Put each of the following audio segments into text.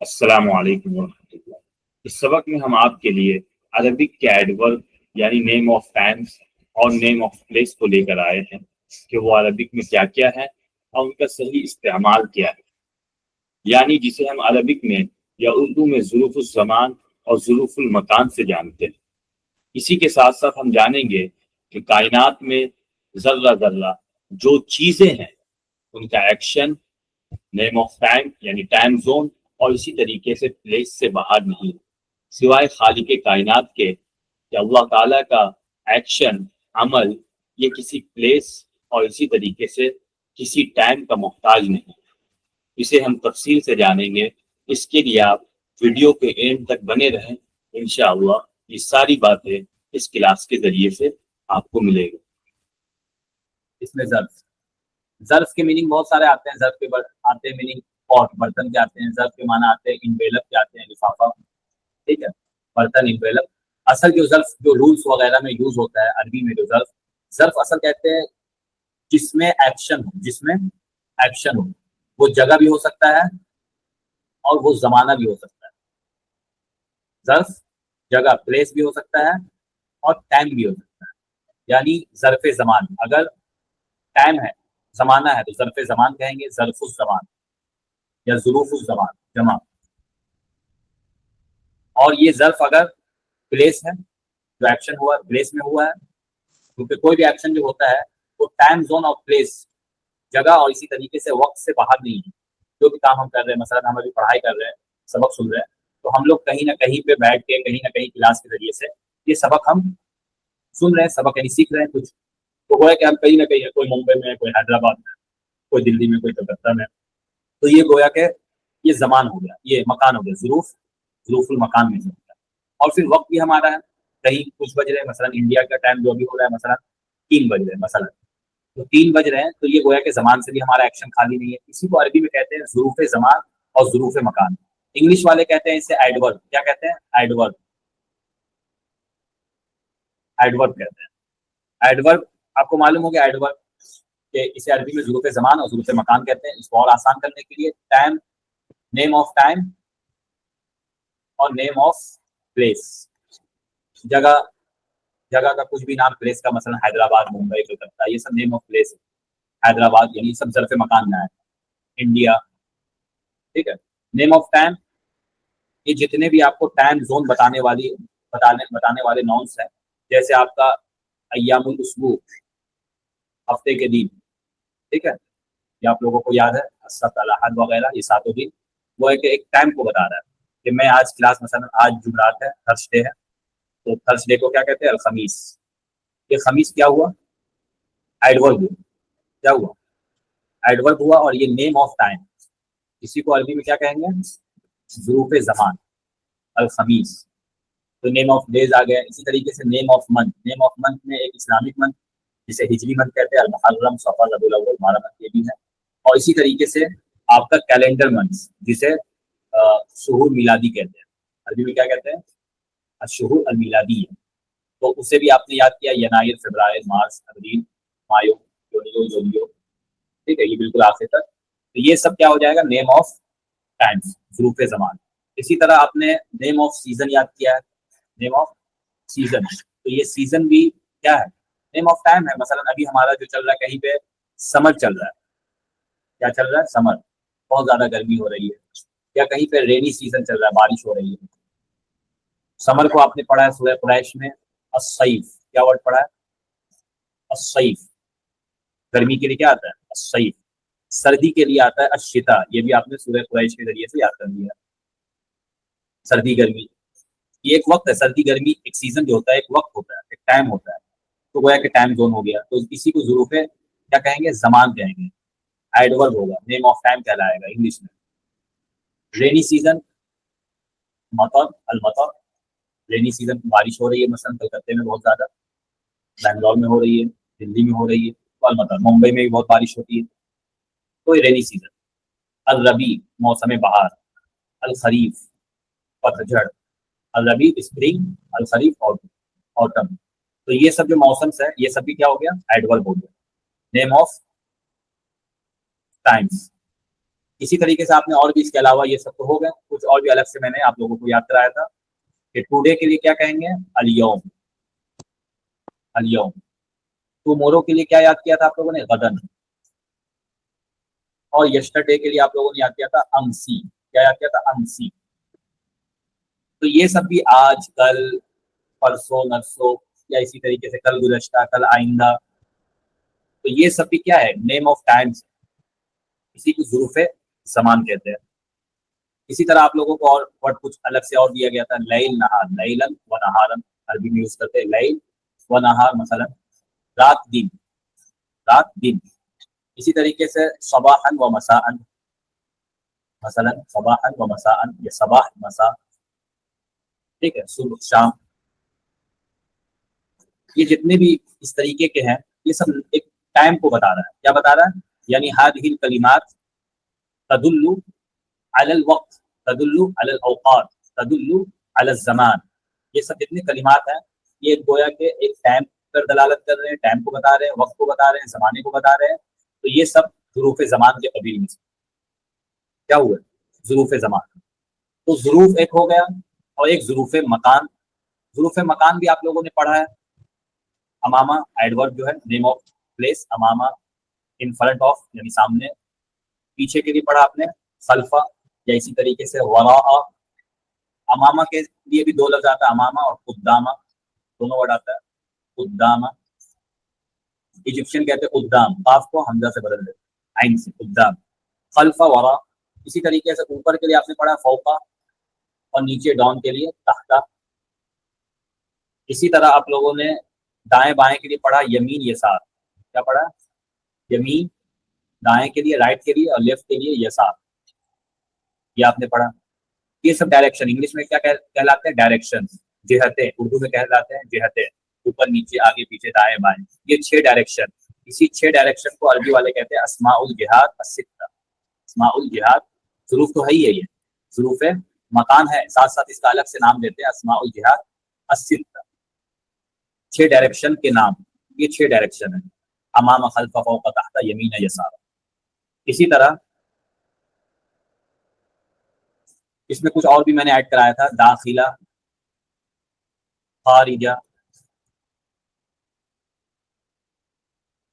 السلام علیکم ورحمۃ اللہ۔ اس سبق میں ہم آپ کے لیے عربک کے ایڈورب یعنی نیم آف ٹائمز اور نیم آف پلیس کو لے کر آئے ہیں کہ وہ عربک میں کیا کیا ہے اور ان کا صحیح استعمال کیا ہے، یعنی جسے ہم عربک میں یا اردو میں ظروف الزمان اور ظروف المکان سے جانتے ہیں۔ اسی کے ساتھ ساتھ ہم جانیں گے کہ کائنات میں ذرہ ذرہ جو چیزیں ہیں ان کا ایکشن نیم آف ٹائم یعنی ٹائم زون اور اسی طریقے سے پلیس سے باہر نہیں، سوائے خالق کائنات کے کہ اللہ تعالیٰ کا ایکشن عمل یہ کسی پلیس اور اسی طریقے سے کسی ٹائم کا محتاج نہیں۔ اسے ہم تفصیل سے جانیں گے، اس کے لیے آپ ویڈیو کے اینڈ تک بنے رہیں۔ انشاءاللہ یہ ساری باتیں اس کلاس کے ذریعے سے آپ کو ملے گا۔ اس میں ظرف کے میننگ بہت سارے آتے ہیں، ظرف کے آتے ہیں میننگ پاٹ برتن کے آتے ہیں، ظرف کے معنی آتے ہیں انویلپ کے آتے ہیں لفافہ، ٹھیک ہے، برتن انویلپ۔ اصل جو ظرف جو رولز وغیرہ میں یوز ہوتا ہے عربی میں، جو ظرف اصل کہتے ہیں جس میں ایکشن ہو، جس میں ایکشن ہو، وہ جگہ بھی ہو سکتا ہے اور وہ زمانہ بھی ہو سکتا ہے۔ ظرف جگہ پلیس بھی ہو سکتا ہے اور ٹائم بھی ہو سکتا ہے، یعنی ظرف زمان اگر ٹائم ہے زمانہ ہے تو ظرف زمان کہیں گے، ظرف الزمان یا ظروف الزمان جمع۔ اور یہ ظرف اگر پلیس ہے، جو ایکشن ہوا پلیس میں ہوا ہے، کیونکہ کوئی بھی ایکشن جو ہوتا ہے وہ ٹائم زون اور پلیس جگہ اور اسی طریقے سے وقت سے باہر نہیں ہے۔ جو بھی کام ہم کر رہے ہیں، مثلا ہم ابھی پڑھائی کر رہے ہیں، سبق سن رہے ہیں، تو ہم لوگ کہیں نہ کہیں پہ بیٹھ کے کہیں نہ کہیں کلاس کے ذریعے سے یہ سبق ہم سن رہے ہیں، سبق یعنی سیکھ رہے ہیں کچھ، تو گویا کہ ہم کہیں نہ کہیں، کوئی ممبئی میں، کوئی حیدرآباد میں، کوئی دلی میں، کوئی کلکتہ میں، تو یہ گویا کہ یہ زمان ہو گیا، یہ مکان ہو گیا، ظروف المکان میں ہوتا ہے۔ اور پھر وقت بھی ہمارا ہے، کہیں کچھ بج رہے ہیں، مثلا انڈیا کا ٹائم جو ابھی ہو رہا ہے مثلا 3 بج رہے ہیں، مثلا تو 3 بج رہے ہیں، تو یہ گویا کہ زمان سے بھی ہمارا ایکشن خالی نہیں ہے۔ اسی کو عربی میں کہتے ہیں ظروف زمان اور ظروف مکان۔ انگلش والے کہتے ہیں اسے ایڈورب، کیا کہتے ہیں؟ ایڈورب کہتے ہیں۔ ایڈورب آپ کو معلوم ہو گیا، ایڈورب کہ اسے عربی میں ظروف زمان اور ظروف مکان کہتے ہیں۔ اس کو اور آسان کرنے کے لیے ٹائم، نیم آف ٹائم اور نیم آف پلیس، جگہ کا کچھ بھی نام پلیس کا، مثلا حیدرآباد، ممبئی، کلکتہ، یہ سب نیم آف پلیس ہے۔ حیدرآباد یعنی سب ظرف مکان میں ہے، انڈیا، ٹھیک ہے۔ نیم آف ٹائم، یہ جتنے بھی آپ کو ٹائم زون بتانے والے ناؤنس ہیں، جیسے آپ کا ایام الاسبوع، ہفتے کے دن، ٹھیک ہے، یہ آپ لوگوں کو یاد ہے، السبت، الاحد وغیرہ، یہ 7 دن، وہ ایک ٹائم کو بتا رہا ہے کہ میں آج کلاس، مثلا آج جمعرات ہے، تھرسڈے ہے، تو تھرسڈے کو کیا کہتے ہیں؟ الخمیس۔ یہ خمیس کیا ہوا؟ ایڈورب ہوا۔ کیا ہوا؟ ایڈورب ہوا۔ اور یہ نیم آف ٹائم، اسی کو عربی میں کیا کہیں گے؟ ظروف زمان، الخمیس۔ تو نیم آف ڈیز آ گیا۔ اسی طریقے سے name of month, name of month میں ایک اسلامک منتھ جسے ہجری منتھ کہتے ہیں، المحرم، صفر، ربیع الاول، ہمارا منتھ یہ بھی ہے۔ اور اسی طریقے سے آپ کا کیلنڈر منتھ جسے شہور میلادی کہتے ہیں، عربی میں کیا کہتے ہیں؟ الشہور المیلادی ہے۔ تو اسے بھی آپ نے یاد کیا، ینائر، فبرائر، مارچ، اپریل، مایو، یونیو، ٹھیک ہے، یہ بالکل آخر تک۔ تو یہ سب کیا ہو جائے گا؟ نیم آف ٹائمز، ظروف زمان۔ اسی طرح آپ نے نیم آف سیزن یاد کیا ہے، نیم آف سیزن، تو یہ سیزن بھی کیا ہے؟ نیم آف ٹائم ہے۔ مثلا ابھی ہمارا جو چل رہا ہے، کہیں پہ سمر چل رہا ہے، کیا چل رہا ہے؟ سمر، بہت زیادہ گرمی ہو رہی ہے، یا کہیں پہ رینی سیزن چل رہا ہے، بارش ہو رہی ہے۔ سمر کو آپ نے پڑھا ہے سورہ قریش میں الصیف، کیا ورڈ پڑھا ہے؟ الصیف۔ گرمی کے لیے کیا آتا ہے؟ الصیف۔ سردی کے لیے آتا ہے الشتاء، یہ بھی آپ نے سورہ قریش کے ذریعے سے یاد کر لیا۔ سردی گرمی یہ ایک وقت ہے، سردی گرمی ایک سیزن جو ہوتا ہے، ایک وقت ہوتا ہے، ایک ٹائم ہوتا ہے، تو گویا کہ ٹائم زون ہو گیا۔ تو اسی کو ظروف کیا کہیں گے؟ زمان کہیں گے۔ ایڈورب ہوگا، نیم آف ٹائم کہلائے گا انگلش میں۔ رینی سیزن، مطر، المطر، رینی سیزن بارش ہو رہی ہے، مثلا کلکتے میں بہت زیادہ، بنگلور میں ہو رہی ہے، دلی میں ہو رہی ہے، تو المطر، ممبئی میں بھی بہت بارش ہوتی ہے، تو یہ رینی سیزن۔ الربیع، موسم بہار، الخریف، پتجھڑ، الربیع اسپرنگ، الخریف آٹم۔ تو یہ سب جو موسمس ہیں، یہ سب بھی کیا ہو گیا؟ ایڈورب ہو گیا، نیم آف ٹائمس۔ اسی طریقے سے آپ نے اور بھی اس کے علاوہ یہ سب تو ہو گئے، کچھ اور بھی الگ سے میں نے آپ لوگوں کو یاد کرایا تھا کہ ٹوڈے کے لیے کیا کہیں گے، الیوم، الیوم. ٹمورو کے لیے کیا یاد کیا تھا آپ لوگوں نے، غدن. اور یسٹرڈے کے لیے آپ لوگوں نے یاد کیا تھا امسی. کیا یاد کیا تھا، امسی. تو یہ سب بھی آج، کل، پرسوں، نرسوں، یا اسی طریقے سے کل گزشتہ، کل آئندہ، تو یہ سب بھی کیا ہے، نیم آف ٹائمس، اسی کو ظروف زمان کہتے ہیں. اسی طرح آپ لوگوں کو اور ورڈ کچھ الگ سے اور دیا گیا تھا، لیل نہار، لیلن و نہارن عربی میں یوز کرتے ہیں، لیل و نہار مثلا رات دن، رات دن. اسی طریقے سے صباحن و مساءن، مثلا صباحن و مساءن، یہ صباح مساء، ٹھیک ہے، صبح شام. یہ جتنے بھی اس طریقے کے ہیں یہ سب ایک ٹائم کو بتا رہا ہے. کیا بتا رہا ہے، یعنی هذه الکلمات تدل علی الوقت، تدل علی الاوقات، تدل علی الزمان. یہ سب جتنے کلمات ہیں یہ گویا کہ ایک ٹائم پر دلالت کر رہے ہیں، ٹائم کو بتا رہے ہیں، وقت کو بتا رہے ہیں، زمانے کو بتا رہے ہیں. تو یہ سب ظروف زمان کے قبیل میں سے کیا ہوا، ظروف زمان. تو ظروف ایک ہو گیا، اور ایک ظروف مکان. ظروف مکان بھی آپ لوگوں نے پڑھا ہے. امامہ ایڈورب جو ہے، name of place, Imama in front of یعنی سامنے، پیچھے کے لیے پڑھا آپ نے خلفہ، یا اسی طریقے سے وراء. امامہ کے لیے بھی دو لفظ آتا ہے، امامہ اور قدامہ، دونوں ورڈ آتا ہے. قدامہ، ایجپشین کہتے ہیں قدام، قاف کو حمزہ سے بدل دیتے ہیں، عین سے، قدام. خلفہ، وراء. اسی طریقے سے اوپر کے لیے آپ نے پڑھا فوقہ، اور نیچے ڈاؤن کے لیے تحتا. اسی طرح آپ لوگوں نے دائیں بائیں کے لیے پڑھا یمین یسار. کیا پڑھا، یمین دائیں کے لیے، رائٹ کے لیے، اور لیفٹ کے لیے یسار. یہ آپ نے پڑھا. یہ سب ڈائریکشن انگلش میں کیا کہلاتے ہیں، ڈائریکشن، جہتیں. اردو میں کہلاتے ہیں جہتیں، اوپر نیچے آگے پیچھے دائیں بائیں. یہ 6 ڈائریکشن. اسی 6 ڈائریکشن کو عربی والے کہتے ہیں اسماء الجہات الستہ. اسماء الجہات، ظروف تو ہے ہی ہے، یہ ظروف مکان ہے، ساتھ ساتھ اس کا الگ سے نام دیتے ہیں اسماء الجہات الستہ. 6 ڈائریکشن کے نام، یہ 6 ڈائریکشن ہیں، امام، خلف، فوق، تحت، یمین، یسار. اسی طرح اس میں کچھ اور بھی میں نے ایڈ کرایا تھا، داخلہ، خارجہ،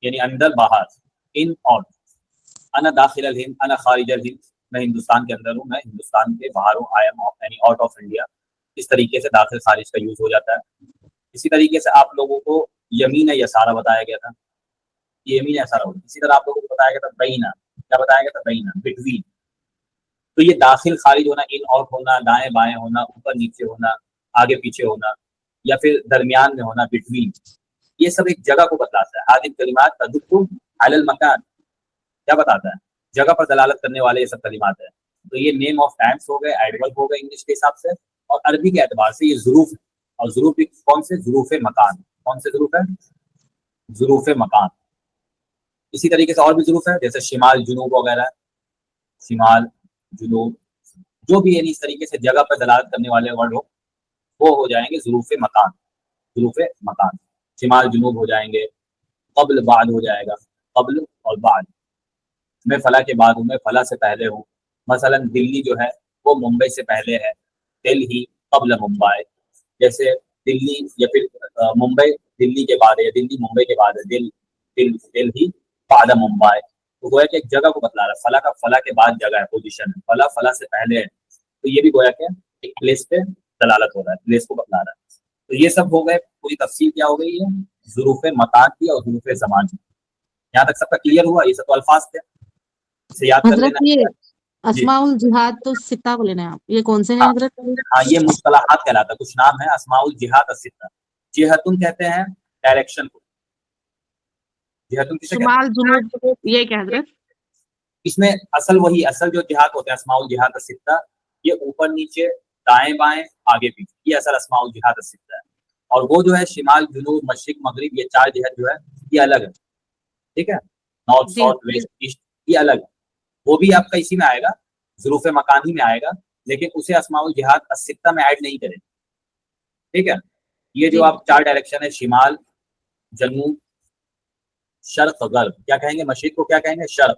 یعنی اندر باہر، ان آؤٹ. انا داخل الہند، انا خارج الہند، میں ہندوستان کے اندر ہوں، میں ہندوستان کے باہر ہوں، آئی ایم یعنی آؤٹ آف انڈیا. اس طریقے سے داخل خارج کا یوز ہو جاتا ہے. اسی طریقے سے آپ لوگوں کو یمین یسارہ بتایا گیا تھا، یمین یسارہ ہوگا. اسی طرح آپ لوگوں کو بتایا گیا تھا بینا. کیا بتایا گیا تھا، بینا، بٹوین. تو یہ داخل خارج ہونا، ان آؤٹ ہونا، دائیں بائیں ہونا، اوپر نیچے ہونا، آگے پیچھے ہونا، یا پھر درمیان میں ہونا، بٹوین، یہ سب ایک جگہ کو بتلاتا ہے. حادث کلمات تدل علی المکان، کیا بتاتا ہے، جگہ پر دلالت کرنے والے یہ سب کلمات ہیں. تو یہ نیم آف ٹائمس ہو گئے، ایڈورب ہو گئے انگلش کے حساب سے، اور عربی کے اعتبار سے یہ ظروف ہے. اور ظروف بھی کون سے، ظروف مکان. کون سے ظروف ہے، ظروف مکان. اسی طریقے سے اور بھی ظروف ہے، جیسے شمال، جنوب وغیرہ. شمال، جنوب، جو بھی یعنی اس طریقے سے جگہ پر دلالت کرنے والے ورڈ ہو، وہ ہو جائیں گے ظروف مکان. ظروف مکان، شمال جنوب ہو جائیں گے، قبل بعد ہو جائے گا، قبل اور بعد. میں فلاں کے بعد ہوں، میں فلاں سے پہلے ہوں. مثلا دلی جو ہے وہ ممبئی سے پہلے ہے، دلہی قبل ممبئی. جیسے دلی یا پھر ممبئی دلی کے بعد ہے، یا دلی ممبئی کے بعد ہے، دلہی بعد ممبئی. تو گویا کہ ایک جگہ کو بتلا رہا ہے، فلاں کا فلاں کے بعد جگہ ہے، پوزیشن ہے، فلاں فلاں سے پہلے ہے. تو یہ بھی گویا کہ ایک پلیس پہ دلالت ہو رہا ہے، پلیس کو بتلا رہا ہے. تو یہ سب ہو گئے، پوری تفصیل کیا ہو گئی ہے، ظروف مکان کی اور ظروف زمان کی. یہاں تک سب کا کلیئر ہوا. یہ سب تو الفاظ تھے، اسے یاد کر حضرت لینا. یہ جی اسماء الجہاد تو ستہ بولے نا آپ، یہ کون سے ہیں ہاں حضرت؟ ہاں، یہ مصطلحات کہلاتا ہے، کچھ نام ہے اسماء الجہاد الستہ. جہتن کہتے ہیں ڈائریکشن کو. جہتن کسے کہتے شمال، جنوب، یہ کیا حضرت؟ ہیں، اس میں اصل وہی اصل جو جہاد ہوتے ہیں اسماء الجہاد الستہ، یہ اوپر نیچے دائیں بائیں آگے پیچھے، یہ اصل اسماء الجہاد الستہ ہے. اور وہ جو ہے شمال، جنوب، مشرق، مغرب، یہ 4 جہت جو ہے یہ الگ ہے. ٹھیک ہے، نارتھ، جی ساؤتھ، ویسٹ، ایسٹ، یہ الگ ہے. وہ بھی آپ کا اسی میں آئے گا، ظروف مکان ہی میں آئے گا، لیکن اسے اسماء الجہاد الستہ میں ایڈ نہیں کریں. ٹھیک ہے. یہ جو جی آپ 4 ڈائریکشن ہے، شمال، جنوب، شرق، غرب، کیا کہیں گے، مشرق کو کیا کہیں گے، شرق،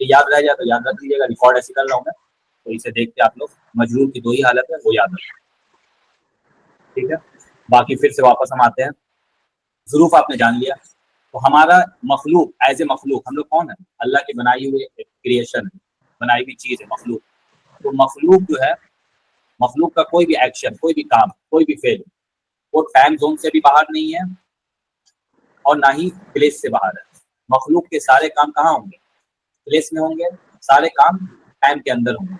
یہ یاد رہ جائے تو یاد رکھ لیجیے گا، ریکارڈ ایسے کر رہا ہوں میں، تو اسے دیکھ کے آپ لوگ مجرور کی 2 ہی حالت ہے وہ یاد رکھیں، ٹھیک ہے. باقی پھر سے واپس ہم آتے ہیں. ظروف آپ نے جان لیا. تو ہمارا مخلوق ایز اے مخلوق ہم لوگ کون ہیں؟ اللہ کی بنائی ہوئی کریشن ہے، بنائی ہوئی چیز ہے مخلوق. تو مخلوق جو ہے، مخلوق کا کوئی بھی ایکشن، کوئی بھی کام، کوئی بھی فعل وہ ٹائم زون سے بھی باہر نہیں ہے اور نہ ہی پلیس سے باہر ہے. مخلوق کے سارے کام کہاں ہوں گے؟ پلیس میں ہوں گے. سارے کام ٹائم کے اندر ہوں گے،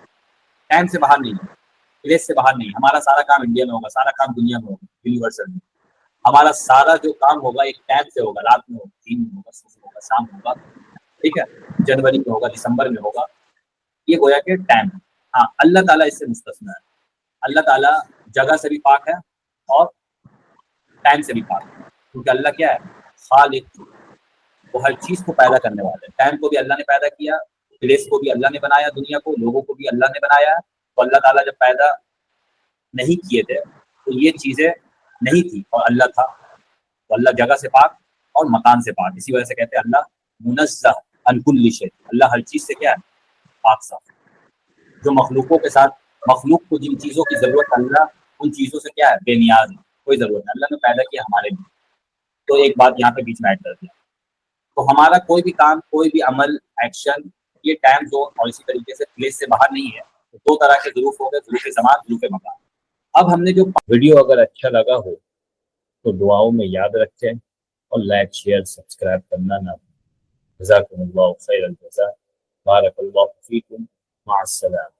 ٹائم سے باہر نہیں ہے، پلیس سے باہر نہیں. ہمارا سارا کام انڈیا میں ہوگا، سارا کام دنیا میں ہوگا، یونیورسل میں. ہمارا سارا جو کام ہوگا ایک ٹائم سے ہوگا، رات میں ہوگا، دن میں ہوگا، صبح ہوگا، شام ہوگا، ٹھیک ہے، جنوری میں ہوگا، دسمبر میں ہوگا. یہ گویا کہ ٹائم. ہاں اللہ تعالیٰ اس سے مستثنا ہے. اللہ تعالیٰ جگہ سے بھی پاک ہے اور ٹائم سے بھی پاک ہے، کیونکہ اللہ کیا ہے؟ خالق، وہ ہر چیز کو پیدا کرنے والا ہے. ٹائم کو بھی اللہ نے پیدا کیا، پلیس کو بھی اللہ نے بنایا، دنیا کو، لوگوں کو بھی اللہ نے بنایا. تو اللہ تعالیٰ جب پیدا نہیں کیے تھے تو یہ چیزیں نہیں تھی اور اللہ تھا. تو اللہ جگہ سے پاک اور مکان سے پاک، اسی وجہ سے کہتے ہیں اللہ منزہ عن کل شیء. اللہ ہر چیز سے کیا ہے؟ پاک صاف. جو مخلوقوں کے ساتھ، مخلوق کو جن چیزوں کی ضرورت ہے اللہ ان چیزوں سے کیا ہے؟ بے نیاز ہے، کوئی ضرورت نہیں. اللہ نے پیدا کیا ہمارے لیے. تو ایک بات یہاں پہ بیچ میں ایڈ کر دیا. تو ہمارا کوئی بھی کام، کوئی بھی عمل، ایکشن، یہ ٹائم زون اور اسی طریقے سے پلیس سے باہر نہیں ہے. تو 2 طرح کے ظروف ہو گئے، ظروف زمان، ظروف مکان. اب ہم نے جو ویڈیو اگر اچھا لگا ہو تو دعاؤں میں یاد رکھیں اور لائک، شیئر، سبسکرائب کرنا نہ بھولیں. جزاکم اللہ خیر الجزاء. بارک اللہ فیکم. مع السلامہ.